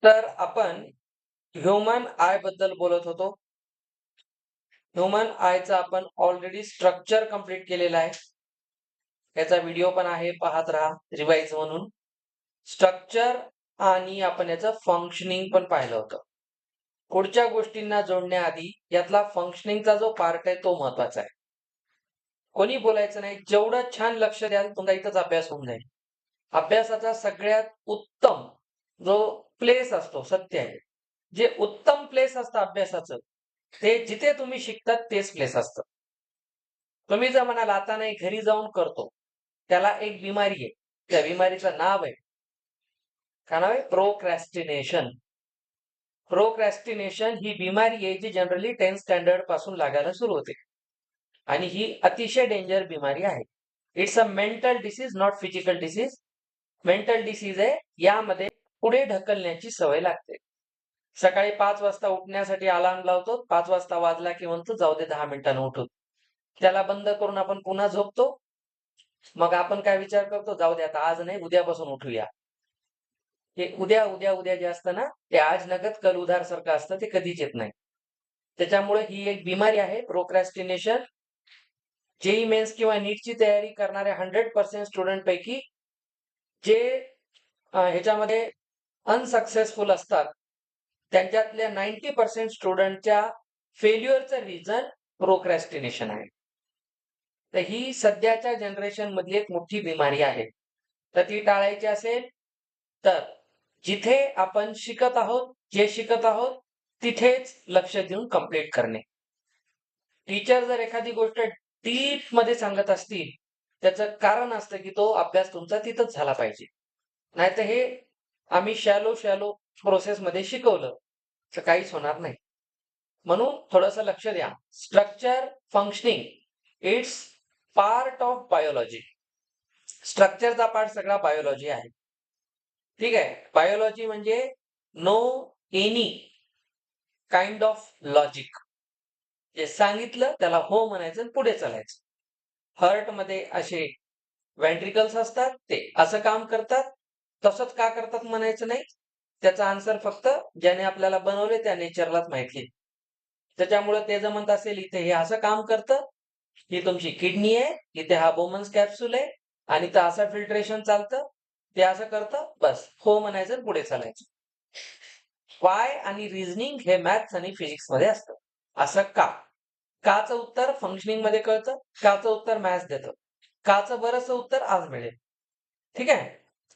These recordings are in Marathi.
तर आपण ह्युमन आय बद्दल बोलत होतो. ह्युमन आयचं आपण ऑलरेडी स्ट्रक्चर कंप्लीट केलेलं आहे. याचा व्हिडिओ पण आहे, पाहत राहा रिवाइज म्हणून. स्ट्रक्चर आणि आपण याचं फंक्शनिंग पण पाहिलं होतं. पुढच्या गोष्टींना जोडण्याआधी यातला फंक्शनिंगचा जो पार्ट आहे तो महत्वाचा आहे. कोणी बोलायचं नाही, जेवढं छान लक्ष द्याल तुमचा इथंच अभ्यास होऊन जाईल. अभ्यासाचा सगळ्यात उत्तम जो प्लेस असतो, सत्य आहे, जे उत्तम प्लेस असतं अभ्यासाचं, ते जिथे तुम्ही शिकतात तेच प्लेस असतं. तुम्ही जर म्हणाल आता नाही घरी जाऊन करतो, त्याला एक बिमारी आहे. त्या बिमारीचं नाव आहे, काय नाव आहे? प्रोक्रॅस्टिनेशन. प्रोक्रॅस्टिनेशन ही बिमारी आहे जी जनरली 10th स्टँडर्ड पासून लागायला सुरू होते. आणि ही अतिशय डेंजर बिमारी आहे. It's a mental disease, not physical disease. Mental disease आहे. यामध्ये पुढे ढकलण्याची सवय लागते. सकाळी 5 वाजता उठण्यासाठी अलार्म लावतो. 5 वाजता वाजला की म्हणतो जाऊ दे 10 मिनिटांनी उठू. त्याला बंद करून आपण पुन्हा झोपतो. मग आपण काय विचार करतो, जाऊ दे आता आज नाही उद्यापासून उठूया. हे उद्या उद्या उद्या जे असतं ना, ते आज नगद कल उधार सारखं असतं, ते कधीच येत नाही. त्याच्यामुळे ही एक बिमारी आहे प्रोक्रॅस्टिनेशन. जेई मेन्स किंवा नीटची तयारी करणाऱ्या 100% स्टुडंट पैकी जे ह्याच्यामध्ये अनसक्सेसफुल असतात, त्यांच्यातल्या 90% स्टुडंटच्या फेल्युअरचं रिझन प्रोक्रॅस्टिनेशन आहे. तर ही सध्याच्या जनरेशन मधली एक मोठी बिमारी आहे. तर ती टाळायची असेल तर जिथे आपण शिकत आहोत, जे शिकत आहोत तिथेच लक्ष देऊन कंप्लीट करणे. टीचर जर एखादी गोष्ट डीप मध्ये सांगत असतील, त्याचं कारण असतं की तो अभ्यास तुमचा तिथंच झाला पाहिजे. नाहीतर हे आम्ही शॅलो शॅलो प्रोसेस मध्ये शिकवलं तर काहीच होणार नाही. म्हणून थोडंसं लक्ष द्या. Structure, functioning, it's part of biology. स्ट्रक्चरचा पार्ट सगळा बायोलॉजी आहे. ठीक आहे. बायोलॉजी म्हणजे no any kind of logic. जे सांगितलं त्याला हो म्हणायचं आणि पुढे चालायचं. हार्ट मध्ये असे व्हेंट्रिकल्स असतात, ते असं काम करतात, तसंच का करतात म्हणायचं नाही. त्याचा आन्सर फक्त ज्याने आपल्याला बनवले त्या नेचरलाच माहिती. त्याच्यामुळे ते जर म्हणत असेल इथे हे असं काम करतं, ही तुमची किडनी आहे, इथे हा बोमन्स कॅप्सूल आहे आणि इथं असं फिल्ट्रेशन चालतं, ते असं करतं, बस हो म्हणायचं आणि पुढे चालायचं. वाय आणि रिझनिंग हे मॅथ्स आणि फिजिक्स मध्ये असतं. असं का? काचं उत्तर फंक्शनिंग मध्ये कळतं, काचं उत्तर मॅथ्स देतं, काचं बरंच उत्तर आज मिळेल. ठीक आहे.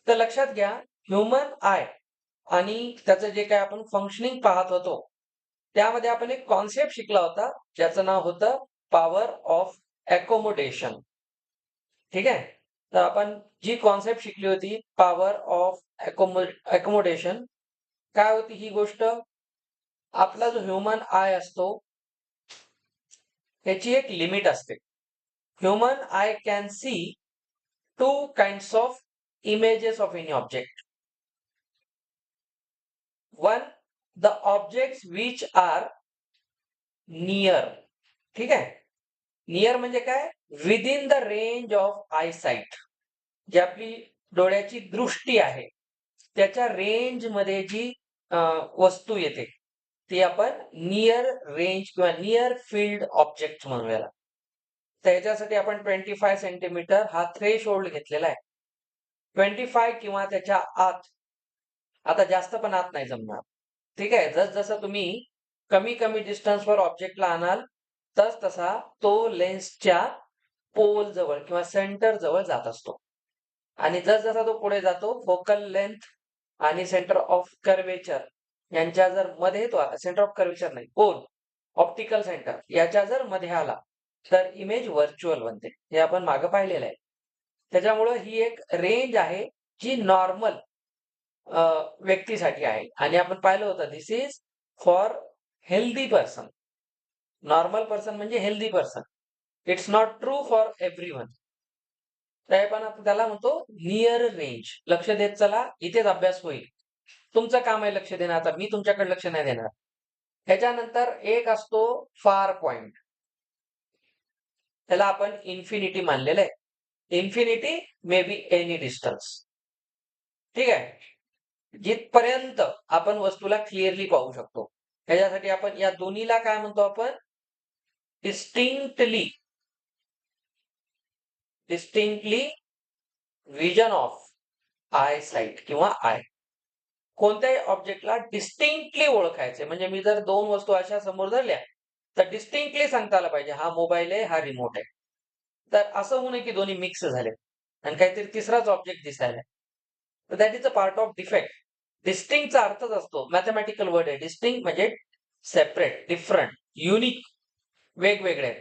तर लक्षात घ्या, ह्युमन आय आणि त्याचं जे काय आपण फंक्शनिंग पाहत होतो, त्यामध्ये आपण एक कॉन्सेप्ट शिकला होता, ज्याचं नाव होतं पॉवर ऑफ अकोमोडेशन. ठीक आहे. तर आपण जी कॉन्सेप्ट शिकली होती, पॉवर ऑफ अकोमोडेशन, काय होती ही गोष्ट? आपला जो ह्युमन आय असतो त्याची एक लिमिट असते. Human I can see two kinds of images of any object. One, the objects which are near. ठीक आहे. नियर म्हणजे काय? Within the range of eye sight. जी आपली डोळ्याची दृष्टी आहे त्याच्या रेंज मध्ये जी वस्तू येते ती आपण नियर रेंज किंवा नियर फील्ड ऑब्जेक्ट म्हणूया. त्याच्यासाठी आपण 25 सेंटीमीटर हा थ्रेशोल्ड घेतलेला आहे. 25 किंवा त्याच्या आत, आता जास्त पण आत नाही जमणार. ठीक आहे. जसं तुम्ही कमी कमी डिस्टन्सवर ऑब्जेक्टला आणाल तस तसा तो लेन्सच्या पोल जवळ किंवा सेंटर जवळ जात असतो. आणि जसा तो पुढे जातो, फोकल लेंथ आणि सेंटर ऑफ कर्वेचर यांच्या जर मध्ये तो सेंटर ऑफ कर्वेचर नाही, पोल ऑप्टिकल सेंटर याच्या जर मध्ये आला तर इमेज व्हर्च्युअल बनते. हे आपण मागे पाहिलेलं आहे. त्याच्यामुळे ही एक रेंज आहे जी नॉर्मल व्यक्तीसाठी आहे. आणि आपण पाहिलं होतं this is for healthy person. Normal person म्हणजे healthy person. It's not true for everyone. पण आपण त्याला म्हणतो नियर रेंज. लक्ष देत चला, इथेच अभ्यास होईल. तुमचं काम आहे लक्ष देणं. आता मी तुमच्याकडे लक्ष नाही देणार. ह्याच्यानंतर एक असतो फार पॉइंट. त्याला आपण इन्फिनिटी मानलेलं आहे. Infinity may be any distance. ठीक आहे. जिथपर्यंत आपण वस्तूला क्लिअरली पाहू शकतो. ह्याच्यासाठी आपण या दोन्हीला काय म्हणतो आपण? Distinctly vision of eye site किंवा आय. कोणत्याही ऑब्जेक्टला डिस्टिंक्टली ओळखायचे. म्हणजे मी जर दोन वस्तू अशा समोर धरल्या तर डिस्टिंक्टली सांगता आलं पाहिजे हा मोबाईल आहे, हा रिमोट आहे. तर असं होऊ नये की दोन्ही मिक्स झाले आणि काहीतरी तिसराच ऑब्जेक्ट दिसायला. तर that is a part of defect. डिस्टिंक्टचा अर्थच असतो, मॅथमॅटिकल वर्ड आहे. डिस्टिंक्ट म्हणजे सेपरेट, डिफरंट, युनिक, वेगवेगळे.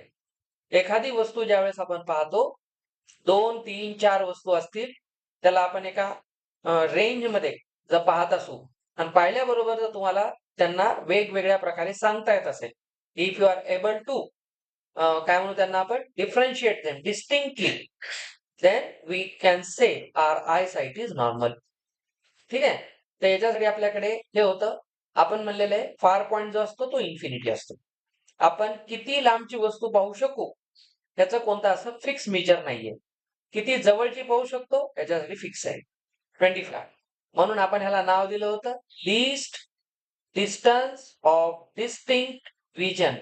एखादी वस्तू ज्यावेळेस आपण पाहतो, 2, 3, 4 वस्तू असतील, त्याला आपण एका रेंजमध्ये जर पाहत असू आणि पाहिल्याबरोबर जर तुम्हाला त्यांना वेगवेगळ्या प्रकारे सांगता येत असेल, if you are able to काय म्हणू त्यांना आपण, differentiate them distinctly, then we can say our eye sight is normal. ठीक आहे. तर याच्यासाठी आपल्याकडे हे होतं, आपण म्हणलेलं आहे फार पॉइंट जो असतो तो इन्फिनिटी असतो. आपण किती लांबची वस्तू पाहू शकू त्याचं कोणतं असं फिक्स मेजर नाहीये. किती जवळची पाहू शकतो याच्यासाठी फिक्स आहे 25. म्हणून आपण ह्याला नाव दिलं होतं least distance of distinct vision,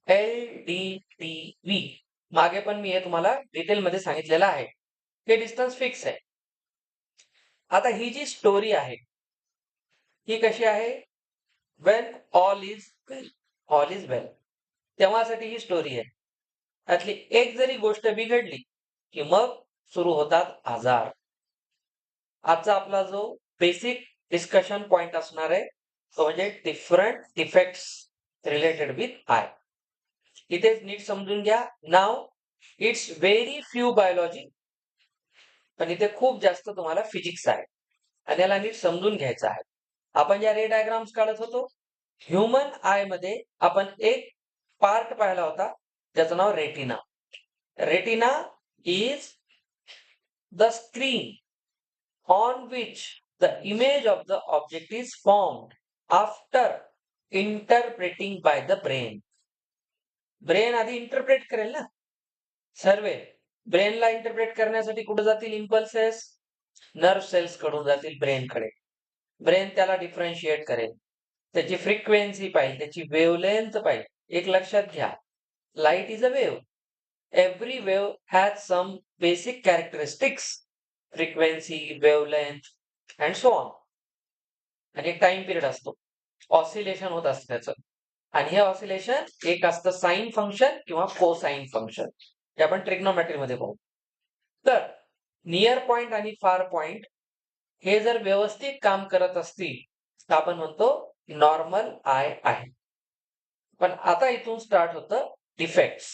LDTV. मागे पण मी हे तुम्हाला डिटेलमध्ये सांगितलेलं आहे. हे डिस्टन्स फिक्स आहे. आता ही जी स्टोरी आहे ही कशी आहे? When all is well, all is well, तेव्हासाठी ही स्टोरी आहे. त्यातली एक जरी गोष्ट बिघडली की मग सुरू होतात आजार. आजचा आपला जो बेसिक डिस्कशन पॉइंट असणार आहे तो म्हणजे different defects related with I. इथेच नीट समजून घ्या. नाव इट्स व्हेरी फ्यू बायोलॉजी, पण इथे खूप जास्त तुम्हाला फिजिक्स आहे आणि याला नीट समजून घ्यायचं आहे. आपण ज्या रे डायग्राम्स काढत होतो, ह्युमन आय मध्ये आपण एक पार्ट पाहिला होता ज्याचं नाव retina. Retina is the screen on which the image of the object is formed after interpreting by the brain. Brain आधी इंटरप्रेट करेल ना सर्वे. ब्रेनला इंटरप्रेट करण्यासाठी कुठे जातील इम्पल्सेस? नर्व सेल्स कडून जातील ब्रेनकडे. ब्रेन त्याला डिफरन्शिएट करेल, त्याची फ्रिक्वेन्सी पाहिजे, त्याची वेव्हलेंथ पाहिजे. एक लक्षात घ्या, light is a wave. Every wave has some basic characteristics, frequency, wavelength and so on. आणि एक टाइम पिरियड असतो, ऑसिलेशन होत असतं त्याचं. आणि हे ऑसिलेशन एक असतं साइन फंक्शन किंवा कोसाइन फंक्शन, जे आपण ट्रिग्नोमेट्री मध्ये पाहू. तर नियर पॉइंट आणि फार पॉइंट हे जर व्यवस्थित काम करत असतील तर आपण म्हणतो नॉर्मल आय आहे. पण आता इथून स्टार्ट होतं डिफेक्ट्स.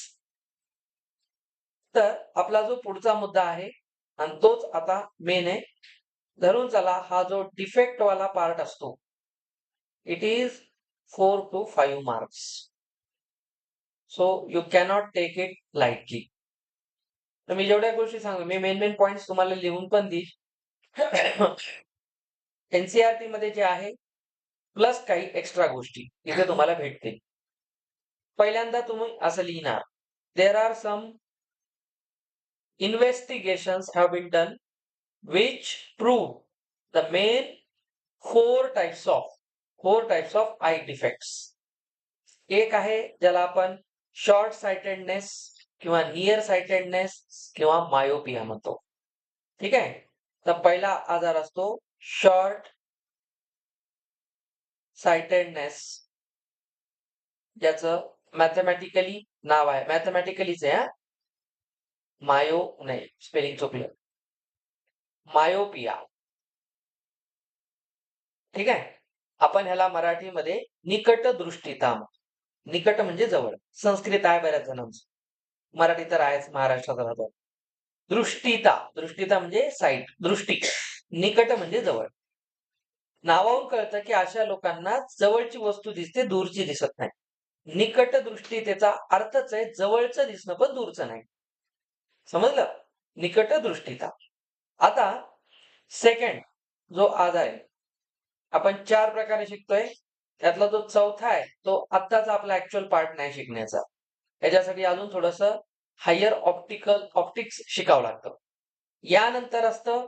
तर आपला जो पुढचा मुद्दा आहे आणि तोच आता मेन आहे, धरून चला हा जो डिफेक्ट वाला पार्ट असतो, it is 4 to 5 marks. So you cannot take it lightly. तर मी जेवढ्या गोष्टी सांगतो, मी मेन पॉइंट्स तुम्हाला लिहून पण देईल. एनसीईआरटी मध्ये जे आहे प्लस काही एक्स्ट्रा गोष्टी इथे तुम्हाला भेटतील. पहिल्यांदा तुम्ही असं लिहिणार, there are some investigations have been done which prove the main four types of eye defects. एक आहे ज्याला आपण शॉर्ट साइटेडनेस किंवा नियर साइटेडनेस किंवा मायोपिया म्हणतो. ठीक आहे. तर पहिला आजार असतो शॉर्ट साइटेडनेस, ज्याचं मॅथमॅटिकली नाव आहे, मॅथमॅटिकलीच आहे, मायो नाही, स्पेलिंग चुकलं, मायोपिया. ठीक आहे. आपण ह्याला मराठीमध्ये निकट दृष्टिता, निकट म्हणजे जवळ, संस्कृत आहे बऱ्याच जणांचं, मराठी तर आहेच, महाराष्ट्रात राहतो. दृष्टिता, दृष्टिता म्हणजे साईट, दृष्टी. निकट म्हणजे जवळ. नावावरून कळतं की अशा लोकांना जवळची वस्तू दिसते, दूरची दिसत नाही. निकट दृष्टितेचा अर्थच आहे जवळचं दिसणं पण दूरचं नाही. समजलं? निकट दृष्टिता. आता सेकंड जो आजार आहे, आपण 4 प्रकारे शिकतोय, त्यातला जो चौथा आहे तो आत्ताचा आपला ऍक्च्युअल पार्ट नाही शिकण्याचा. याच्यासाठी अजून थोडस हायर ऑप्टिक्स शिकावं लागतं. यानंतर असतं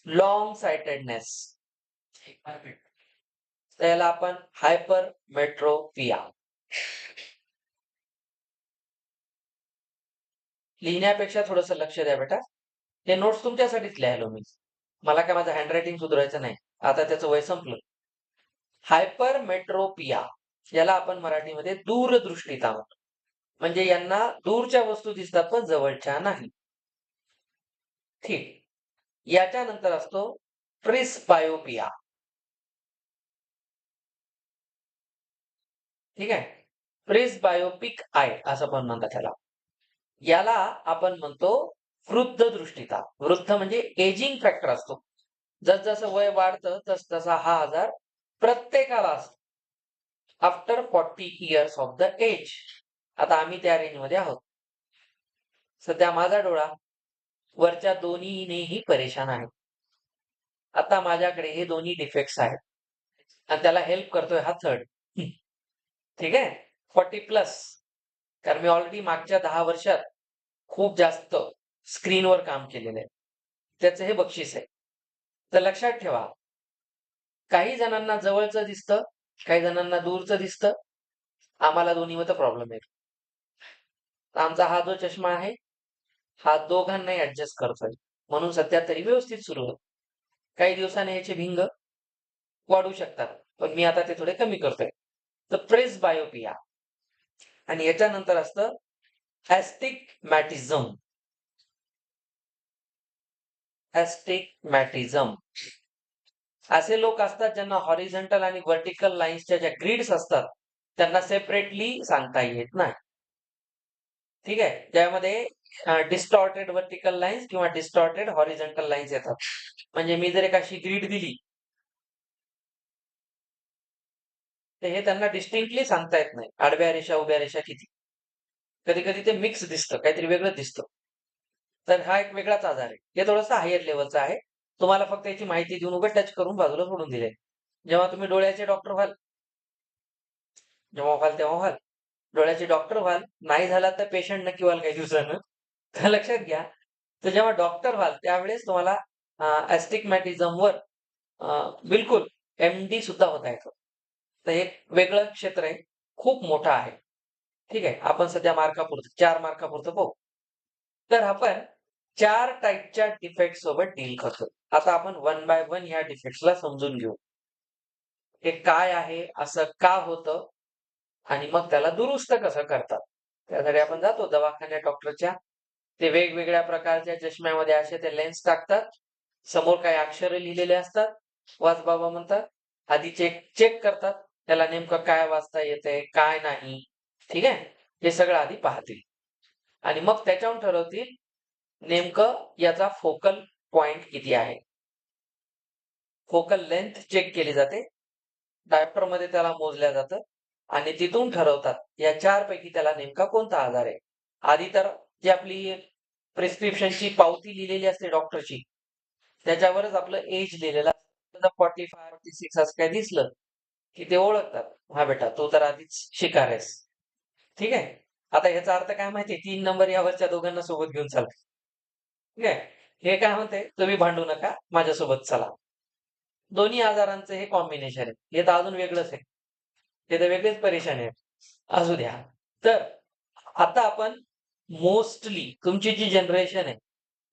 लॉंग साइटेडनेस. त्याला आपण हायपर मेट्रोपिया. लिहिण्यापेक्षा थोडंसं लक्ष द्या बेटा. हे नोट्स तुमच्यासाठीच लिहायलो मी. मला काय माझं हँडरायटिंग सुधारायचं नाही. आता त्याचं वय संपलं. हायपर मेट्रोपिया याला आपण मराठीमध्ये दूरदृष्टीता म्हणतो. म्हणजे यांना दूरच्या वस्तू दिसतात पण जवळच्या नाही. ठीक. याच्यानंतर असतो प्रिस्बायोपिया. ठीक आहे. प्रिस्बायोपिक आय असं पण म्हणतात त्याला. याला आपण म्हणतो वृद्ध दृष्टीता. वृद्ध म्हणजे एजिंग फॅक्टर असतो. जसजसं वय वाढतं तसतसा हा आजार प्रत्येकाला असतो. After 40 years of the age. आता आम्ही त्या रेंजमध्ये आहोत. सध्या माझा डोळा वरच्या दोन्हीनेही परेशान आहे. आता माझ्याकडे हे दोन्ही डिफेक्ट्स आहेत आणि त्याला हेल्प करतोय हा थर्ड. ठीक आहे. 40 प्लस. कारण मी ऑलरेडी मागच्या 10 वर्षात खूप जास्त स्क्रीनवर काम केलेलं आहे. त्याचं हे बक्षीस आहे. तर लक्षात ठेवा, काही जणांना जवळचं दिसतं, काही जणांना दूरचं दिसतं. आम्हाला दोन्हीमध्ये प्रॉब्लेम आहे. आमचा हा जो चष्मा आहे, हा दोघांनाही ऍडजस्ट करतोय. म्हणून सध्या तरी व्यवस्थित सुरू होत. काही दिवसांनी याचे भिंग वाढू शकतात. पण मी आता ते थोडे कमी करतोय. तर प्रेस्बायोपिया आणि याच्यानंतर असतं ऍस्टिग्मॅटिझम. ऍस्टिग्मॅटिझम. असे लोक असतात ज्यांना हॉरिझॉन्टल आणि व्हर्टिकल लाईन्सच्या ज्या ग्रिड्स असतात त्यांना सेपरेटली सांगता येत नाही. ठीक आहे. त्यामध्ये डिस्टॉर्टेड व्हर्टिकल लाईन्स किंवा डिस्टॉर्टेड हॉरिझॉन्टल लाईन्स येतात. म्हणजे मी जर एक अशी ग्रीड दिली तर हे त्यांना डिस्टिंक्टली सांगता येत नाही. आडव्या रेषा उभ्या रेषा किती. कधी कधी ते मिक्स दिसतं, काहीतरी वेगळं दिसतं. तर हा एक वेगळाच आजार आहे. हे थोडंसं हायर लेवलचा आहे. तुम्हाला फक्त याची माहिती देऊन उभं टच करून बाजूला सोडून दिले. जेव्हा तुम्ही डोळ्याचे डॉक्टर व्हाल, जेव्हा व्हाल तेव्हा व्हाल. डोळ्याचे डॉक्टर व्हाल, नाही झाला तर पेशंट नक्की व्हाल काही दिवसानं. तर लक्षात घ्या. तर जेव्हा डॉक्टर व्हाल त्यावेळेस तुम्हाला ऍस्टिग्मॅटिझमवर बिलकुल एम.डी. सुद्धा होता येतं. तर एक वेगळं क्षेत्र आहे. खूप मोठं आहे. ठीक आहे. आपण सध्या मार्कापुरतं 4 मार्कापुरतं पाहू. तर आपण 4 टाइपच्या डिफेक्ट सोबत डील करतो. आता आपण वन बाय वन ह्या डिफेक्ट्सला समजून घेऊ. हे काय आहे? असं का होतं? आणि मग त्याला दुरुस्त कसं करतात? त्यासाठी आपण जातो दवाखान्यात डॉक्टरच्या. ते वेगवेगळ्या प्रकारच्या चष्म्यामध्ये असे ते लेन्स टाकतात. समोर काही अक्षरं लिहिलेले असतात. वाच बाबा म्हणतात. आधी चेक चेक करतात. त्याला नेमकं काय वाचता येतंय, काय नाही. ठीक आहे. हे सगळं आधी पाहतील. आणि मग त्याच्यावरून ठरवतील नेमकं याचा फोकल पॉइंट किती आहे. फोकल लेंथ चेक केली जाते. डायप्टरमध्ये त्याला मोजल्या जातं आणि तिथून ठरवतात या 4 पैकी त्याला नेमका कोणता आजार आहे. आधी तर जी आपली प्रिस्क्रिप्शनची पावती लिहिलेली असते डॉक्टरची, त्याच्यावरच आपलं एज लिहिलेलं असतं. 45, 46 असं काय दिसलं की ते ओळखतात. हा बेटा तू तर आधीच शिकार आहेस. ठीक आहे. आता ह्याचा अर्थ काय माहितीये? 3 नंबर यावरच्या दोघांना सोबत घेऊन चला. ठीक आहे. हे काय म्हणते, तुम्ही भांडू नका, माझ्यासोबत चला. दोन्ही आजारांचं हे कॉम्बिनेशन आहे. हे तर अजून वेगळंच आहे. हे तर वेगळेच परेशान आहे. असू द्या. तर आता आपण मोस्टली तुमची जी जनरेशन आहे,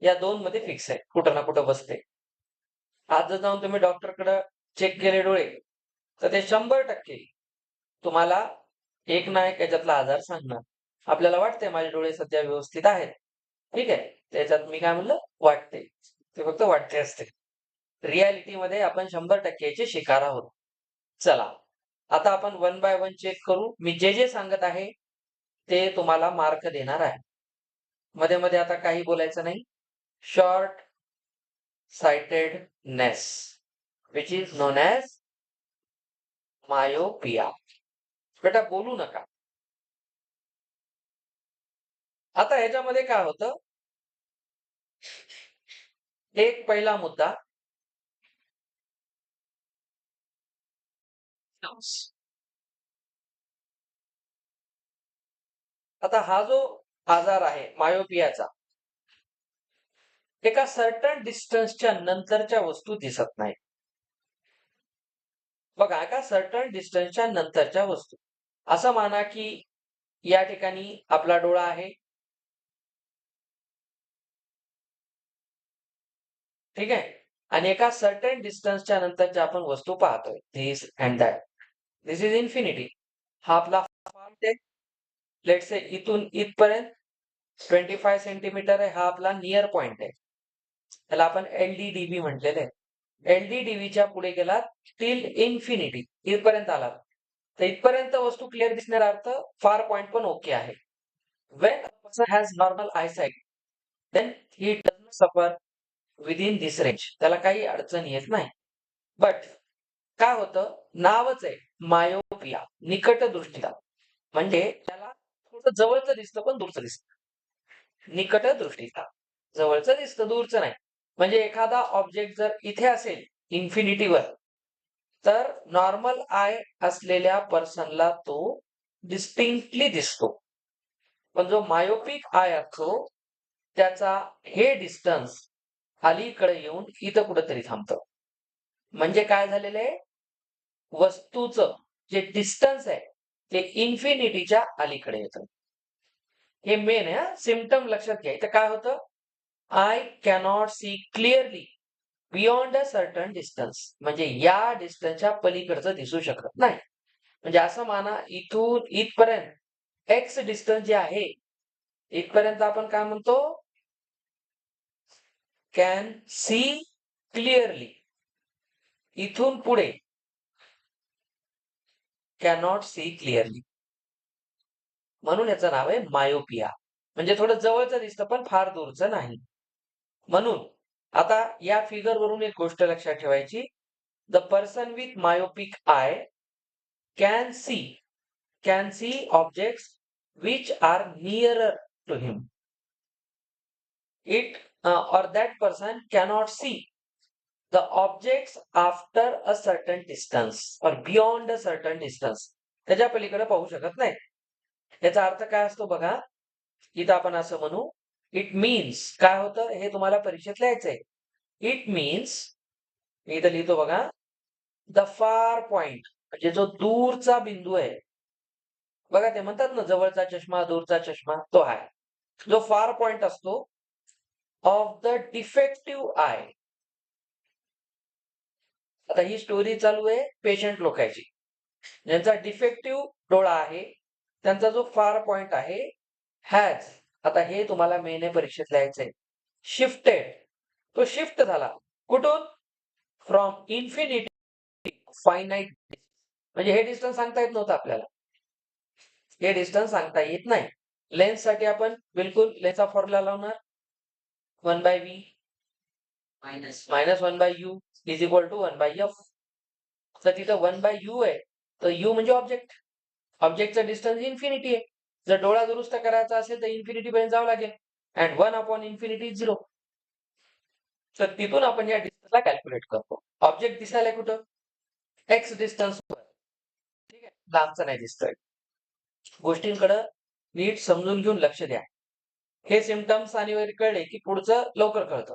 या 2 मध्ये फिक्स आहे. कुठं ना कुठं बसते. आज जर जाऊन तुम्ही डॉक्टरकडे चेक केले डोळे, तर ते 100% तुम्हाला एक ना एक याच्यातला आजार सांगणार. आपल्याला वाटतंय माझे डोळे सध्या व्यवस्थित आहेत. ठीक आहे. त्याच्यात मी काय म्हणलं? वाटते. ते फक्त वाटते असते. रिॲलिटीमध्ये आपण 100% याचे शिकार आहोत. चला. आता आपण वन बाय वन चेक करू. मी जे सांगत आहे, ते तुम्हाला मार्क देणार आहे. मध्ये-मध्ये आता काही बोलायचं नाही. Short sightedness which is non as myopia. बेटा बोलू नका. आता ह्याच्यामध्ये काय होतं? एक पहिला मुद्दा आता हा जो आजार आहे मायोपियाचा, एका सर्टन डिस्टन्सच्या नंतरच्या वस्तू दिसत नाही. बघा एका सर्टन डिस्टन्सच्या नंतरच्या वस्तू. असं माना की या ठिकाणी आपला डोळा आहे. ठीक आहे. आणि एका सर्टन डिस्टन्सच्या नंतरच्या आपण वस्तू पाहतोय. This and that. This is infinity. हा आपला पॉइंट आहे. लेट्स से इथून इथपर्यंत 25 सेंटीमीटर आहे. हा आपला नियर पॉइंट आहे. त्याला आपण LDDB म्हटलेलं आहे. LDDBच्या पुढे गेलात टिल इन्फिनिटी इथपर्यंत आलात. तर इथपर्यंत वस्तू क्लिअर दिसण्याचा अर्थ फार पॉइंट पण ओके आहे. When a person has normal eyesight, then he does not suffer within this range. त्याला काही अडचण येत नाही. बट काय होतं नावच आहे मायोपिया निकट दृष्टीचा. म्हणजे त्याला थोडं जवळचं दिसतं पण दूरचं दिसतं. निकट दृष्टीचा जवळचं दिसतं दूरचं नाही. म्हणजे एखादा ऑब्जेक्ट जर इथे असेल इन्फिनिटीवर तर नॉर्मल आय असलेल्या पर्सनला तो डिस्टिंक्टली दिसतो. पण जो मायोपिक आय असतो त्याचा हे डिस्टन्स अलीकडे येऊन इथं कुठेतरी थांबतं. म्हणजे काय झालेलं आहे वस्तूचं जे डिस्टन्स आहे ते इन्फिनिटीच्या अलीकडे येतं. हे मेन आहे. सिम्पटम लक्षात घ्या. इथं काय होतं I cannot see clearly beyond a certain distance. म्हणजे या डिस्टन्सच्या पलीकडचं दिसू शकत नाही. म्हणजे असं माना इथून इथपर्यंत एक्स डिस्टन्स जे आहे इथपर्यंत आपण काय म्हणतो कॅन सी क्लिअरली. इथून पुढे कॅनॉट सी क्लिअरली. म्हणून याचं नाव आहे मायोपिया. म्हणजे थोडं जवळचं दिसतं पण फार दूरचं नाही. म्हणून आता या फिगर वरून एक गोष्ट लक्षात ठेवायची. The person with myopic I can see objects which are nearer to him. It or that person cannot see the objects after a certain distance or beyond a certain distance. त्याच्या पलीकडे पाहू शकत नाही. याचा अर्थ काय असतो बघा. इथं आपण असं म्हणू इट मीन्स काय होतं हे तुम्हाला परीक्षेत लिहायचंय. इट मीन्स मी इथं लिहितो बघा द फार पॉइंट म्हणजे जो दूरचा बिंदू आहे. बघा ते म्हणतात ना जवळचा चष्मा दूरचा चष्मा तो आहे. जो फार पॉइंट असतो ऑफ द डिफेक्टिव्ह आय. आता ही स्टोरी चालू आहे पेशंट लोकांची ज्यांचा डिफेक्टिव्ह डोळा आहे त्यांचा जो फार पॉइंट आहे हॅज. आता हे तुम्हाला मेन परीक्षेत लिहायचंय शिफ्टेड. तो शिफ्ट झाला कुठून फ्रॉम इन्फिनिटी फायनाईट. म्हणजे हे डिस्टन्स सांगता येत नव्हतं आपल्याला. हे डिस्टन्स सांगता येत नाही. लेन्स साठी आपण बिलकुल लेन्सचा फॉर्म्युला लावणार 1/v minus 1/u is equal to 1/f. तर तिथं 1/u आहे तर u म्हणजे ऑब्जेक्ट. ऑब्जेक्टचा डिस्टन्स इन्फिनिटी आहे. जर डोळा दुरुस्त करायचा असेल तर इन्फिनिटी पर्यंत जावं लागेल. अँड 1/इन्फिनिटी 0. तर तिथून आपण या डिस्टन्सला कॅल्क्युलेट करतो. ऑब्जेक्ट दिसायला कुठं एक्स डिस्टन्स. ठीक आहे लांबचं नाही दिसतोय. गोष्टींकडे नीट समजून घेऊन लक्ष द्या. हे सिम्पटम्स आणि वगैरे कळले की पुढचं लवकर कळतं.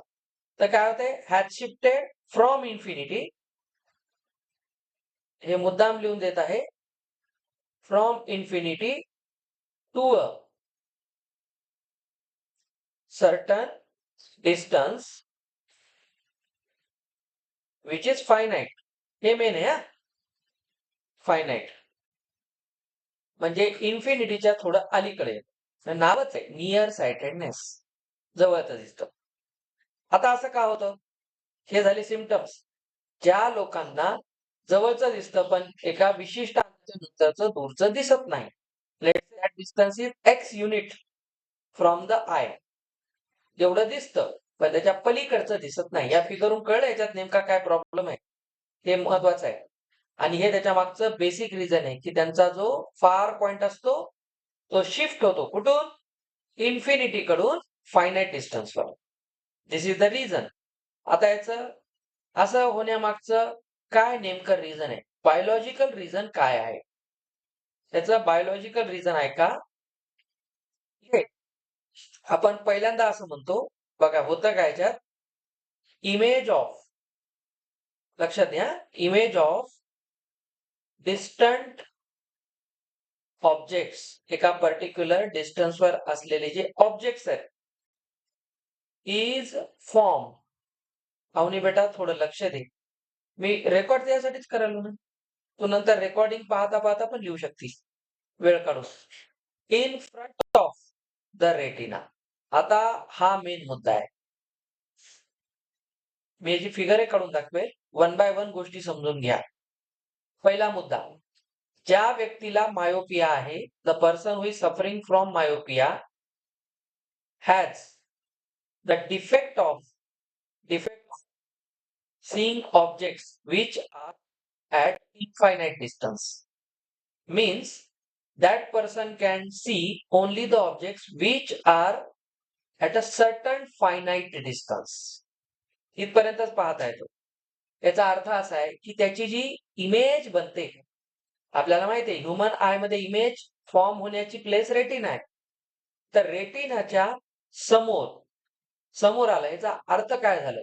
तर काय होतंय हॅज शिफ्टेड फ्रॉम इन्फिनिटी. हे मुद्दाम लिहून देत आहे from infinity to a certain distance which is finite. हे मेन आहे फायनाईट. म्हणजे इन्फिनिटीच्या थोडं अलीकडे नावच आहे नियर साइटेडनेस जवळचं दिसतं. आता असं का होतं हे झाले सिम्पटम्स. ज्या लोकांना जवळचं दिसतं पण एका विशिष्ट नंतरचं दूरचं दिसत नाही. Let's that distance is x unit from the I. जेवढं दिसतं पण त्याच्या पलीकडचं दिसत नाही. या फिगरून कळलं याच्यात नेमका काय प्रॉब्लेम आहे हे महत्वाचं आहे. आणि हे त्याच्या मागचं बेसिक रिझन आहे की त्यांचा जो फार पॉइंट असतो तो शिफ्ट होतो कुठून इन्फिनिटी कडून फायनाईट डिस्टन्सवर. This is the reason. आता याचं असं होण्यामागचं काय नेमकं रिझन आहे बायोलॉजिकल रिझन काय आहे. त्याचं बायोलॉजिकल रिझन आहे का आपण पहिल्यांदा असं म्हणतो बघा होतं काय याच्यात इमेज ऑफ लक्षात घ्या इमेज ऑफ डिस्टंट ऑब्जेक्ट्स, एका पर्टिक्युलर डिस्टन्सवर असलेले जे ऑब्जेक्ट्स आहेत, इज फॉर्म. अवनी बेटा थोडं लक्ष दे. मी रेकॉर्ड त्यासाठीच करायला ना. तू नंतर रेकॉर्डिंग पाहता पाहता पण लिहू शकतीस वेळ काढून. In front of the retina. आता हा मेन मुद्दा आहे. मी जी फिगर आहे काढून दाखवेल, वन बाय वन गोष्टी समजून घ्या. पहिला मुद्दा, ज्या व्यक्तीला मायोपिया आहे, the person who is suffering from myopia has the defect seeing objects which are at infinite distance. Means that person can see only the objects which are at a certain finite distance. इथपर्यंतच पाहता येतो. याचा अर्थ असा आहे की त्याची जी इमेज बनते, आपल्याला माहिती आहे ह्युमन आय मध्ये इमेज फॉर्म होण्याची प्लेस रेटिना आहे. तर रेटिनाच्या समोर आला, याचा अर्थ काय झालं,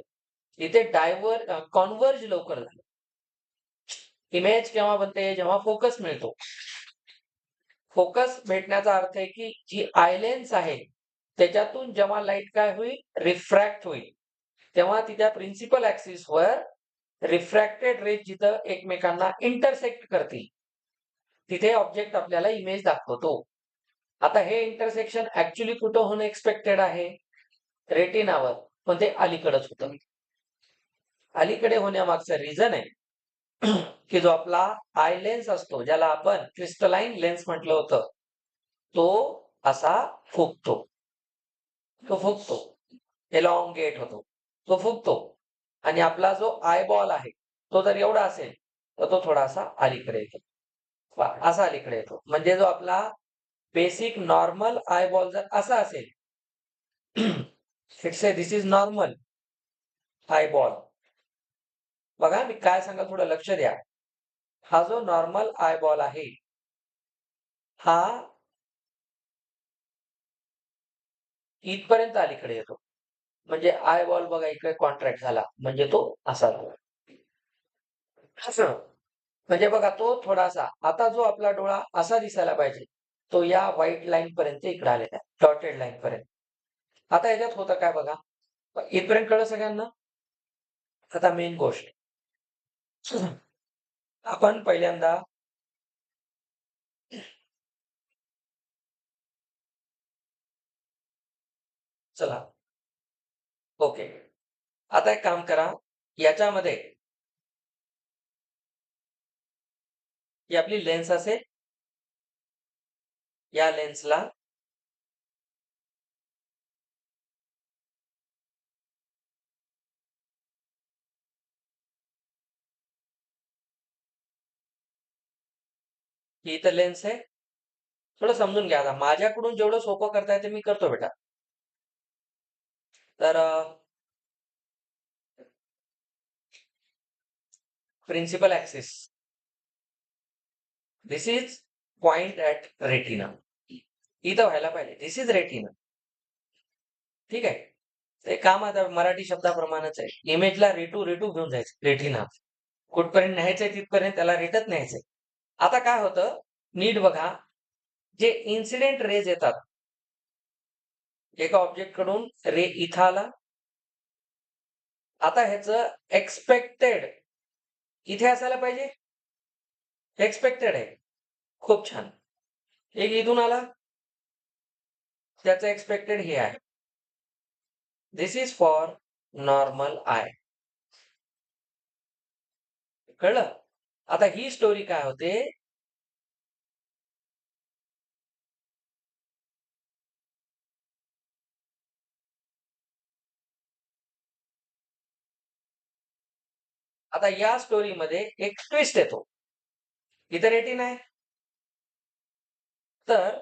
इथे कॉन्व्हर्ज लवकर झालं. इमेज केव्हा बनते, जेव्हा फोकस मिळतो. फोकस भेटण्याचा अर्थ आहे की जी आय लेन्स आहे त्याच्यातून जेव्हा लाईट काय होईल, रिफ्रॅक्ट होईल, तेव्हा ती त्या प्रिन्सिपल ऍक्सिस वर रिफ्रॅक्टेड रेज जिथं एकमेकांना इंटरसेक्ट करतील तिथे ऑब्जेक्ट आपल्याला इमेज दाखवतो. आता हे इंटरसेक्शन ऍक्च्युली कुठं होणं एक्सपेक्टेड आहे, रेटिनावर, पण ते अलीकडच होतं. अलीकडे होण्यामागचं रिझन आहे की जो आपला आय लेन्स असतो, ज्याला आपण क्रिस्टलाइन लेन्स म्हटलं होतं, तो असा फुगतो. एलॉंगेट होतो, तो फुगतो. आणि आपला जो आय बॉल आहे तो जर एवढा असेल तर तो थोडासा अलीकडे येतो, असा अलीकडे येतो. म्हणजे जो आपला बेसिक नॉर्मल आय बॉल जर असा असेल, दिस इज नॉर्मल आय बॉल. बघा मी काय सांगा, थोडं लक्ष द्या. हा जो नॉर्मल आय बॉल आहे, हा इथपर्यंत अलीकडे येतो. म्हणजे आय बॉल बघा इकडे कॉन्ट्रॅक्ट झाला, म्हणजे तो असा झाला. असं म्हणजे बघा तो थोडासा, आता जो आपला डोळा असा दिसायला पाहिजे तो या व्हाईट लाईन पर्यंत इकडे आलेला आहे, डॉटेड लाईन पर्यंत. आता याच्यात होतं काय बघा, इथपर्यंत कळलं सगळ्यांना. आता मेन गोष्ट, आपण पहिल्यांदा चला ओके, आता एक काम करा, याच्यामध्ये ही आपली लेन्स असेल, या लेन्सला ही इथं लेन्स आहे. थोडं समजून घ्या, आता माझ्याकडून जेवढं सोपं करता येते मी करतो बेटा. तर principal axis, this is point at retina. इथं व्हायला पाहिजे दिस इज रेटिना. ठीक आहे, ते काम आता मराठी शब्दाप्रमाणेच आहे. इमेजला रेटू घेऊन जायचं, रेटिना कुठपर्यंत न्यायचंय तिथपर्यंत त्याला रेटच न्यायचंय. आता काय होतं, नीट बघा, जे इन्सिडेंट रेज येतात, एका ऑब्जेक्ट कडून रे इथं आला, आता ह्याचं एक्सपेक्टेड इथे असायला पाहिजे, एक्सपेक्टेड आहे, खूप छान. एक इथून आला, त्याचं एक्सपेक्टेड हे आहे. दिस इज फॉर नॉर्मल आय. कळलं. आता ही स्टोरी काय होते, आता या स्टोरीमध्ये एक ट्विस्ट येतो. इथं रेटिना आहे, तर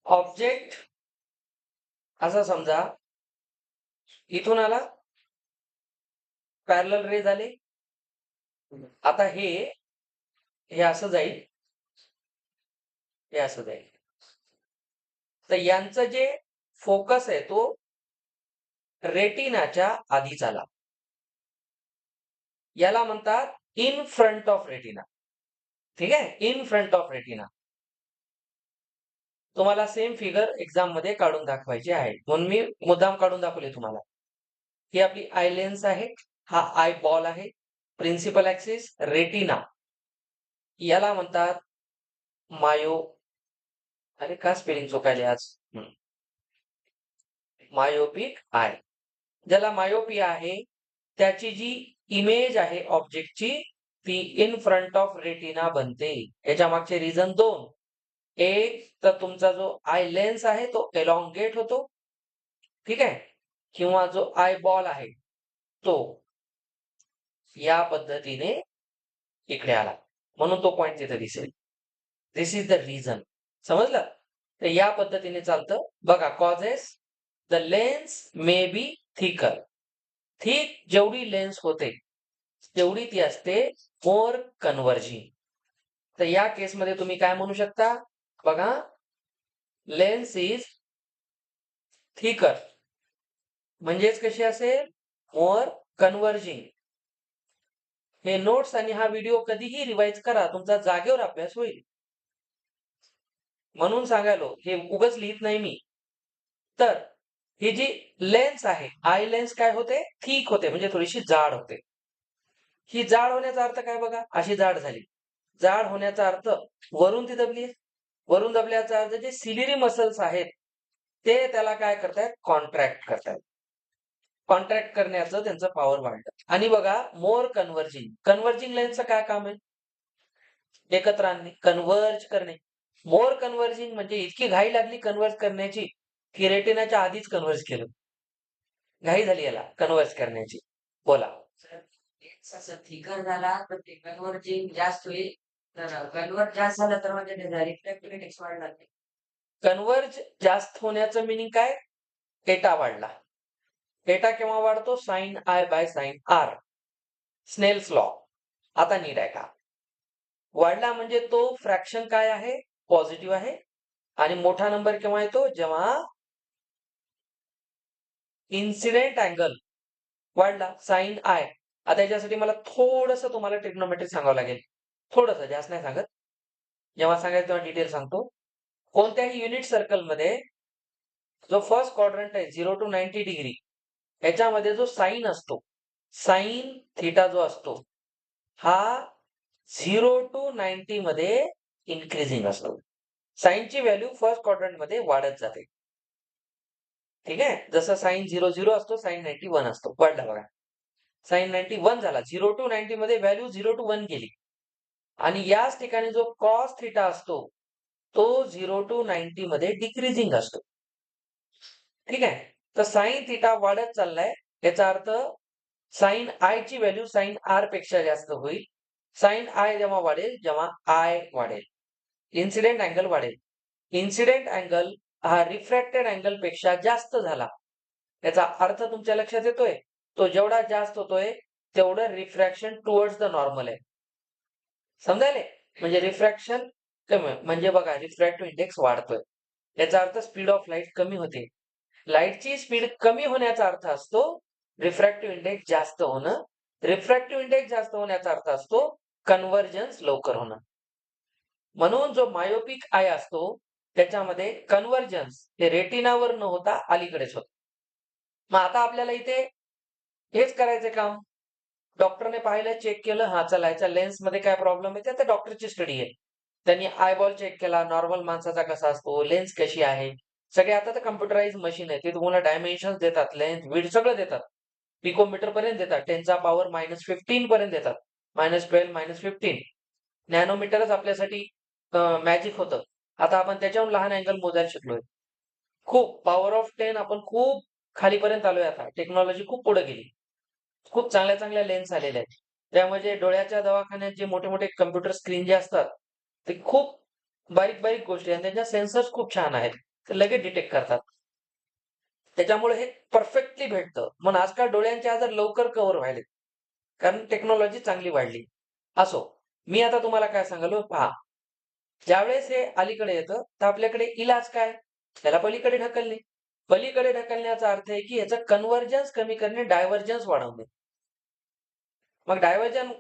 ऑब्जेक्ट असं समजा इथून आला, पॅरलल रे झाले. आता हे असं जाईल, हे असं जाईल. तर यांचं जे फोकस आहे तो रेटिनाच्या आधीच आला, याला म्हणतात इन फ्रंट ऑफ रेटिना. ठीक आहे, इन फ्रंट ऑफ रेटिना. तुम्हाला सेम फिगर एक्झाम मध्ये काढून दाखवायची आहे, म्हणून मी मुद्दाम काढून दाखवले तुम्हाला. ही आपली आय लेन्स आहे, हा आय बॉल आहे, प्रिन्सिपल ऍक्सिस रेटिना, याला म्हणतात मायो. अरे का स्पेलिंग चुकायले आज. Myopic I. ज्याला मायोपिया आहे त्याची जी इमेज आहे ऑब्जेक्टची ती इन फ्रंट ऑफ रेटिना बनते. याच्या मागचे रिझन दोन. एक तर तुमचा जो आय लेन्स आहे तो एलॉंगेट होतो, ठीक आहे, किंवा जो आय बॉल आहे तो या पद्धतीने इकडे आला, म्हणून तो पॉइंट तिथे दिसेल. दिस इज द रिझन. समजलं? तर या पद्धतीने चालतं बघा. Causes, the lens may be thicker. Thick जेवढी लेन्स होते तेवढी ती असते मोर कन्व्हर्जिंग. तर या केसमध्ये तुम्ही काय म्हणू शकता बघा, लेन्स इज थिकर म्हणजेच कशी असेल, मोर कन्व्हर्जिंग. हे नोट्स आणि हा व्हिडिओ कधीही रिवाइज करा, तुमचा जागेवर अभ्यास होईल. म्हणून सांगायलो, हे उगच लिहित नाही मी. तर ही जी लेन्स आहे, आय लेन्स काय होते, थिक होते, म्हणजे थोडीशी जाड होते. ही जाड होण्याचा अर्थ काय बघा, अशी जाड झाली. जाड होण्याचा अर्थ वरून ती दबली. वरून दबल्याचा अर्थ जे सिलिरी मसल्स आहेत ते त्याला काय करतायत, कॉन्ट्रॅक्ट करतायत. कॉन्ट्रॅक्ट करण्याचं त्यांचं पॉवर वाढलं. आणि बघा, मोर कन्व्हर्जिंग. कन्व्हर्जिंग लेन्सचं काय काम आहे, एकत्र आणणे, कन्व्हर्ज करणे. मोर कन्व्हर्जिंग म्हणजे इतकी घाई लागली कन्व्हर्ज करण्याची की रेटिनाच्या आधीच कन्व्हर्ज केलं. घाई झाली याला कन्व्हर्ज करण्याची. बोला. सर, लेन्स असं थिकर झाला तर ते कन्व्हर्जिंग जास्त होईल. तर कन्व्हर्ट जास्त झालं तर म्हणजे त्याचा रिफ्रॅक्टिव्ह इंडेक्स वाढणार नाही. कन्व्हर्ज जास्त होण्याचं मिनिंग काय, डेटा वाढला. डेटा केव्हा वाढतो, sine i by sine r, Snell's law. आता नीट आहे का, वाढला म्हणजे तो फ्रॅक्शन काय आहे, पॉझिटिव्ह आहे. आणि मोठा नंबर केव्हा येतो, जेव्हा इन्सिडेंट अँगल वाढला, साइन आय. आता याच्यासाठी मला थोडंसं तुम्हाला ट्रिग्नोमेट्री सांगावं लागेल, थोडंसं, जास्त नाही सांगत. जेव्हा सांगायचं तेव्हा डिटेल सांगतो. कोणत्याही युनिट सर्कलमध्ये जो फर्स्ट क्वाड्रंट आहे 0 to 90 डिग्री, याच्यामध्ये जो साइन असतो, साइन थिटा जो असतो, हा 0 to 90 मध्ये इन्क्रीजिंग असतो. साइनची व्हॅल्यू फर्स्ट क्वाड्रंट मध्ये वाढत जाते. ठीक आहे, जसं साइन 0 असतो, साइन 91 असतो. वाढला बघा, साइन 91 झाला. 0 to 90 मध्ये व्हॅल्यू 0 to 1 गेली. आणि याच ठिकाणी जो कॉस थिटा असतो तो 0 to 90 मध्ये डिक्रीजिंग असतो. ठीक आहे, तर साइन थिटा वाढत चाललाय, याचा अर्थ साइन आय ची व्हॅल्यू साइन आर पेक्षा जास्त होईल. साइन आय जेव्हा वाढेल, जेव्हा आय वाढेल, इन्सिडेंट अँगल वाढेल. इन्सिडेंट अँगल हा रिफ्रॅक्टेड अँगल पेक्षा जास्त झाला, याचा अर्थ तुमच्या लक्षात येतोय, तो जेवढा जास्त होतोय तेवढं रिफ्रॅक्शन टुवर्ड्स द नॉर्मल आहे. समजायले, म्हणजे रिफ्रॅक्शन कमी, म्हणजे बघा रिफ्रॅक्टिव्ह इंडेक्स वाढतोय, याचा अर्थ स्पीड ऑफ लाईट कमी होते. लाईटची स्पीड कमी होण्याचा अर्थ असतो रिफ्रॅक्टिव्ह इंडेक्स जास्त होणं. रिफ्रॅक्टिव्ह इंडेक्स जास्त होण्याचा अर्थ असतो कन्व्हर्जन्स लवकर होणं. म्हणून जो मायोपिक आय असतो त्याच्यामध्ये कन्व्हर्जन्स हे रेटिनावर न होता अलीकडेच होतं. मग आता आपल्याला इथे हेच करायचं काम. डॉक्टरने पाहिलं, चेक केलं, हा चला याच्या लेन्स मध्ये काय प्रॉब्लेम आहे, ते डॉक्टरची स्टडी आहे. त्यांनी आयबॉल चेक केला, नॉर्मल माणसाचा कसा असतो, लेन्स कशी आहे, सगळे आता तर कम्प्युटराइज मशीन आहे, ते तुम्हाला डायमेन्शन देतात, लेंथ विड्थ सगळं देतात, पिकोमीटर पर्यंत देतात, 10चा पॉवर -15 पर्यंत देतात, -12 -15. नॅनोमीटरच आपल्यासाठी मॅजिक होतं. आता आपण त्याच्याहून लहान अँगल मोजायला शिकलोय. खूप पॉवर ऑफ 10 आपण खूप खालीपर्यंत आलोय. आता टेक्नॉलॉजी खूप पुढे गेली, खूप चांगल्या चांगल्या लेन्स आलेल्या आहेत. त्यामध्ये डोळ्याच्या दवाखान्यात जे मोठे मोठे कम्प्युटर स्क्रीन जे असतात ते खूप बारीक बारीक गोष्टी आणि त्यांच्या सेन्सर्स खूप छान आहेत, ते लगेच डिटेक्ट करतात. त्याच्यामुळे हे परफेक्टली भेटतं. म्हणून आजकाल डोळ्यांचे आजार लवकर कव्हर व्हायले, कारण टेक्नॉलॉजी चांगली वाढली. असो, मी आता तुम्हाला काय सांगालो पहा. ज्यावेळेस हे अलीकडे येतं तर आपल्याकडे इलाज काय, त्याला पलीकडे ढकलणे. पलीकडे ढकलण्याचा अर्थ आहे की याचं कन्व्हर्जन्स कमी करणे, डायव्हर्जन्स वाढवणे. मग डायव्हर्जन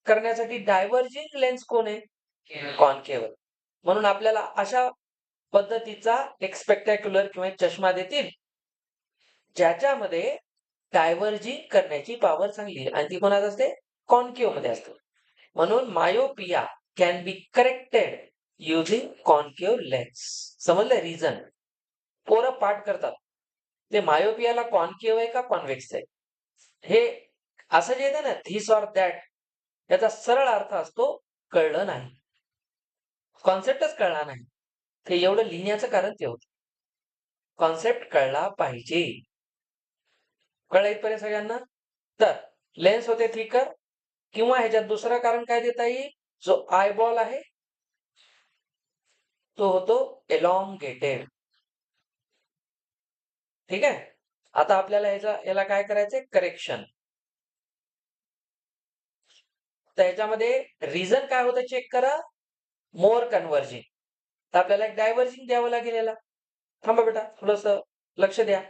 करण्यासाठी डायव्हर्जिंग लेन्स कोण आहे, कॉन्केव्ह. म्हणून आपल्याला अशा पद्धतीचा एक स्पेक्टॅक्युलर किंवा एक चष्मा देतील ज्याच्यामध्ये डायव्हर्जिंग करण्याची पॉवर चांगली आहे आणि ती कोणात असते? कॉन्केव्ह मध्ये असते. म्हणून myopia can be corrected using concave lens. समजलं रिझन? पोरं पाठ करतात ते मायोपियाला कॉन्केव्ह आहे का कॉन्व्हेक्स आहे, हे असं जे येतं ना धिस ऑर दॅट, याचा सरळ अर्थ असतो कळलं नाही, कॉन्सेप्टच कळला नाही. ते एवढं लिहिण्याचं कारण ते होतं. कॉन्सेप्ट कळला पाहिजे. कळलं इथपर्यंत सगळ्यांना? तर लेन्स होते थिकर किंवा ह्याच्यात दुसरं कारण काय देता येईल, जो आयबॉल आहे तो होतो एलॉंगेटेड. ठीक आहे. आता आपल्याला याला काय करायचंय? करेक्शन. तर ह्याच्यामध्ये रिझन काय होतं चेक करा. मोर कन्व्हर्जिंग. तर आपल्याला एक डायव्हर्जिंग द्यावं लागेल याला. थांबा बेटा थोडस लक्ष द्या.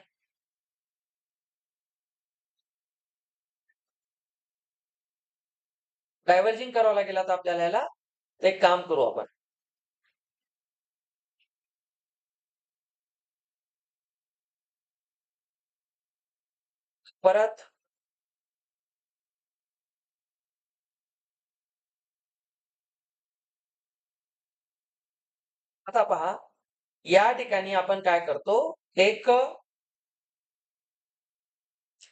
डायव्हर्जिंग करावं लागेल आता आपल्याला याला. तर एक काम करू आपण. परत आता पहा, या ठिकाणी आपण काय करतो, एक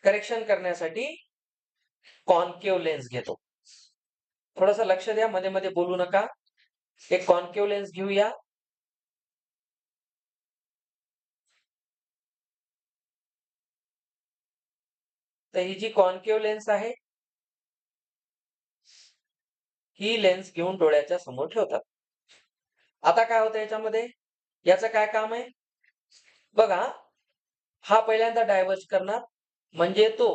करेक्शन करण्यासाठी कॉन्केव्ह लेन्स घेतो. थोडस लक्ष द्या, मध्ये मध्ये बोलू नका. एक कॉन्केव्ह लेन्स घेऊया. तर ही जी कॉन्केव्ह लेन्स आहे ही लेन्स घेऊन डोळ्याच्या समोर ठेवतात. आता काय होतं याच्यामध्ये, याचं काय काम आहे बघा. हा पहिल्यांदा डायव्हर्ज करणार, म्हणजे तो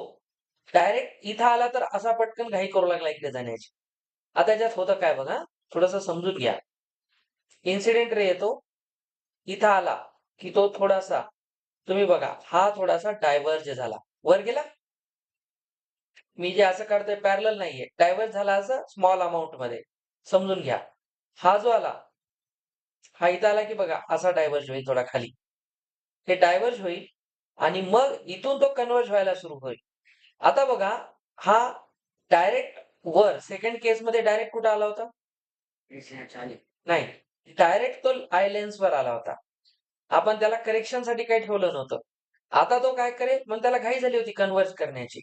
डायरेक्ट इथं आला तर असा पटकन घाई करू लागला इकडे जाण्याची. आता याच्यात होतं काय बघा, थोडस समजून घ्या. इन्सिडेंट रे येतो, इथं आला की तो थोडासा, तुम्ही बघा हा थोडासा डायव्हर्ज झाला, वर गेला. मी जे असं करतोय पॅरलल नाहीये, डायव्हर्ज झाला असं स्मॉल अमाऊंट मध्ये. समजून घ्या. हा जो आला, हा इथं आला की बघा असा डायव्हर्ज होईल थोडा खाली. हे डायव्हर्ज होईल आणि मग इथून तो कन्व्हर्ज व्हायला सुरू होईल. आता बघा, हा डायरेक्ट वर सेकंड केस मध्ये डायरेक्ट कुठं आला होता? नाही, डायरेक्ट तो आय लेन्स वर आला होता. आपण त्याला करेक्शन साठी काही ठेवलं नव्हतं. आता तो काय करेल, मग त्याला घाई झाली होती कन्व्हर्ज करण्याची.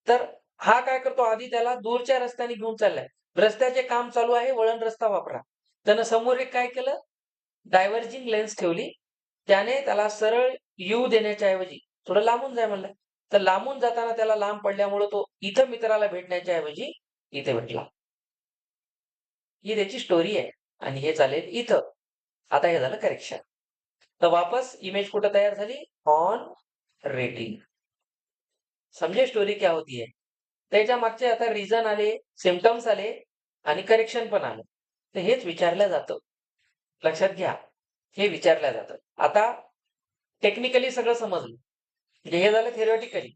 तर हा काय करतो, आधी त्याला दूरच्या रस्त्याने घेऊन चाललाय. रस्त्याचे काम चालू आहे, वळण रस्ता वापरा. त्यानं समोर एक काय केलं, डायव्हर्जिंग लेन्स ठेवली. त्याने त्याला सरळ यू देण्याच्या ऐवजी थोडं लांबून जाय म्हणलं. तर लांबून जाताना त्याला लांब पडल्यामुळे तो इथं मित्राला भेटण्याच्या ऐवजी इथे भेटला. ही त्याची स्टोरी आहे आणि हे चालेल इथं. आता हे झालं करेक्शन. तर वापस इमेज कुठं तयार झाली, ऑन रेटिंग. समजे स्टोरी क्या होती है. त्याच्या मागचे आता रिझन आले, सिम्पटम्स आले आणि करेक्शन पण आलं. तर हेच विचारलं जातं. लक्षात घ्या, हे विचारलं जातं. आता टेक्निकली सगळं समजलं. म्हणजे हे झालं थिअरॉटिकली.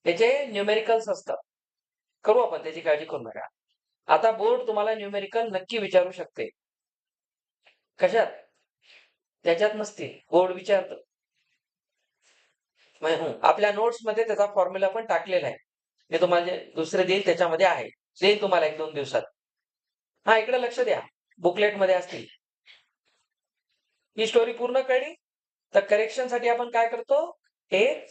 त्याचे न्यूमेरिकल्स असतात. करू आपण, त्याची काळजी करू नका. आता बोर्ड तुम्हाला न्यूमेरिकल नक्की विचारू शकते. कशात? त्याच्यात नसते, बोर्ड विचारतं. आपल्या नोट्स मध्ये त्याचा फॉर्म्युला पण टाकलेला आहे. मी तुम्हाला दुसरे देईल, त्याच्यामध्ये आहे. देईल तुम्हाला 1-2 दिवसात. हा इकडे लक्ष द्या, बुकलेट मध्ये असतील. ही स्टोरी पूर्ण कळली. तर करेक्शन साठी आपण काय करतो, एक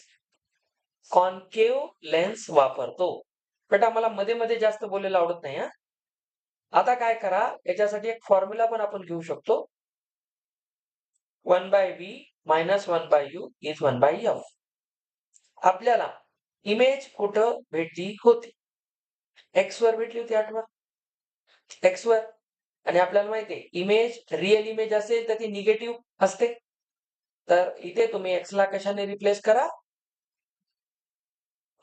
कॉन्केव्ह लेन्स वापरतो. बेटा मला मध्ये मध्ये जास्त बोलायला आवडत नाही. आता काय करा, याच्यासाठी एक फॉर्म्युला पण आपण घेऊ शकतो. 1/v - 1/u is 1/f. आपल्याला इमेज कुठं भेटली होती? एक्स वर भेटली होती, आठवा. एक्स वर. आणि आपल्याला माहिती आहे, इमेज रिअल इमेज असेल तर ती निगेटिव्ह असते. तर इथे तुम्ही एक्स ला कशाने रिप्लेस करा,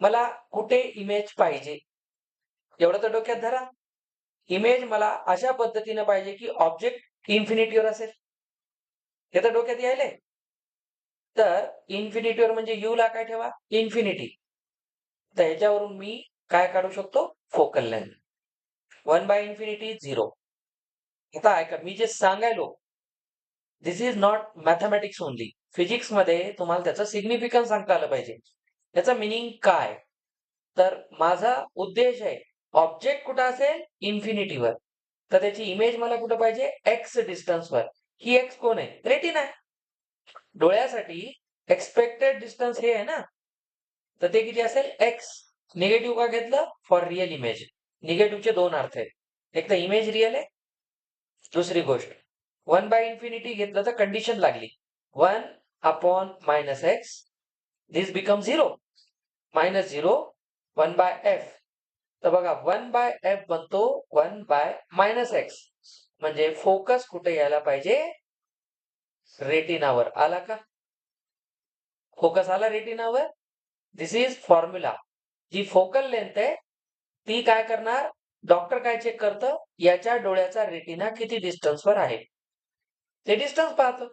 मला कुठे इमेज पाहिजे एवढं तर डोक्यात धरा. इमेज मला अशा पद्धतीने पाहिजे की ऑब्जेक्ट इन्फिनिटीवर असेल. हे तर डोक्यात यायलंय. तर इन्फिनिटीवर म्हणजे यू ला काय ठेवा, इन्फिनिटी. तर ह्याच्यावरून मी काय काढू शकतो, फोकल लेंथ. 1/∞ 0. आता ऐका, मी जे सांगायलो this is not mathematics only. Physics मध्ये तुम्हाला त्याचं सिग्निफिकन्स सांगता आलं पाहिजे. त्याचं मिनिंग काय? तर माझा उद्देश आहे, ऑब्जेक्ट कुठं असेल? इन्फिनिटीवर. तर त्याची इमेज मला कुठं पाहिजे? एक्स डिस्टन्सवर. ही एक्स कोण आहे? रेटिना आहे. डोळ्यासाठी एक्सपेक्टेड डिस्टन्स हे आहे ना, तर ते किती असेल? एक्स. निगेटिव्ह का घेतलं? For real image. निगेटिव्हचे दोन अर्थ आहेत. एक तर इमेज रिअल आहे, दुसरी गोष्ट 1/इन्फिनिटी घेतलं तर कंडिशन लागली. 1/-x दिस बिकम 0. -0 1/f. तर बघा 1/f बनतो 1/-x. म्हणजे फोकस कुठे यायला पाहिजे? रेटिनावर. आला का? फोकस आला रेटिनावर. This is formula. जी फोकल लेंथ आहे ती काय करणार? डॉक्टर काय चेक करतं? याच्या डोळ्याचा रेटिना किती डिस्टन्सवर आहे, ते डिस्टन्स पाहतं.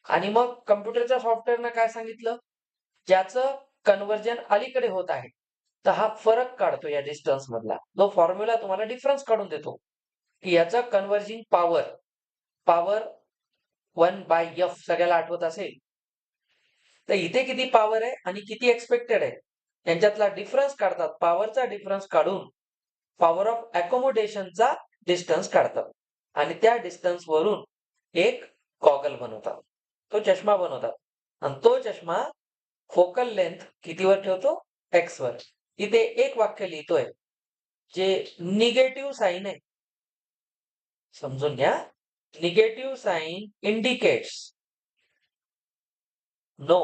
आणि मग कम्प्युटरच्या सॉफ्टवेअरनं काय सांगितलं? ज्याचं कन्व्हर्जन अलीकडे होत आहे, तर हा फरक काढतो या डिस्टन्स मधला. तो फॉर्म्युला तुम्हाला डिफरन्स काढून देतो की याचं कन्व्हर्जिंग पॉवर 1/f सगळ्याला आठवत असेल. तर इथे किती पॉवर आहे आणि किती एक्सपेक्टेड आहे यांच्यातला डिफरन्स काढतात. पॉवरचा डिफरन्स काढून पॉवर ऑफ अकोमोडेशनचा डिस्टन्स काढतात आणि त्या डिस्टन्स वरून एक गॉगल बनवतात, तो चष्मा बनवतात. आणि तो चष्मा फोकल लेंथ कितीवर ठेवतो? एक्स वर. इथे एक वाक्य लिहितोय जे निगेटिव्ह साईन आहे, समजून घ्या. Negative sign indicates no.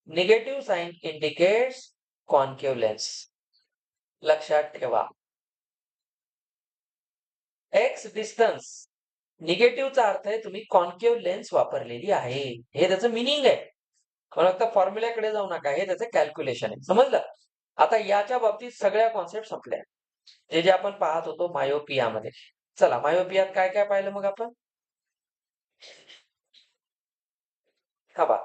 Negative sign indicates concave lens. लक्षात ठेवा. एक्स डिस्टन्स निगेटिव्हचा अर्थ आहे तुम्ही कॉन्केव्ह लेन्स वापरलेली आहे, हे त्याचं मिनिंग आहे. फक्त फॉर्म्युल्याकडे जाऊ नका, हे त्याचं कॅल्क्युलेशन आहे. समजलं? आता याच्या बाबतीत सगळ्या कॉन्सेप्ट संपल्या, जे जे आपण पाहत होतो मायोपियामध्ये. चला, मायोपियात काय काय पाहिलं मग आपण? हा बा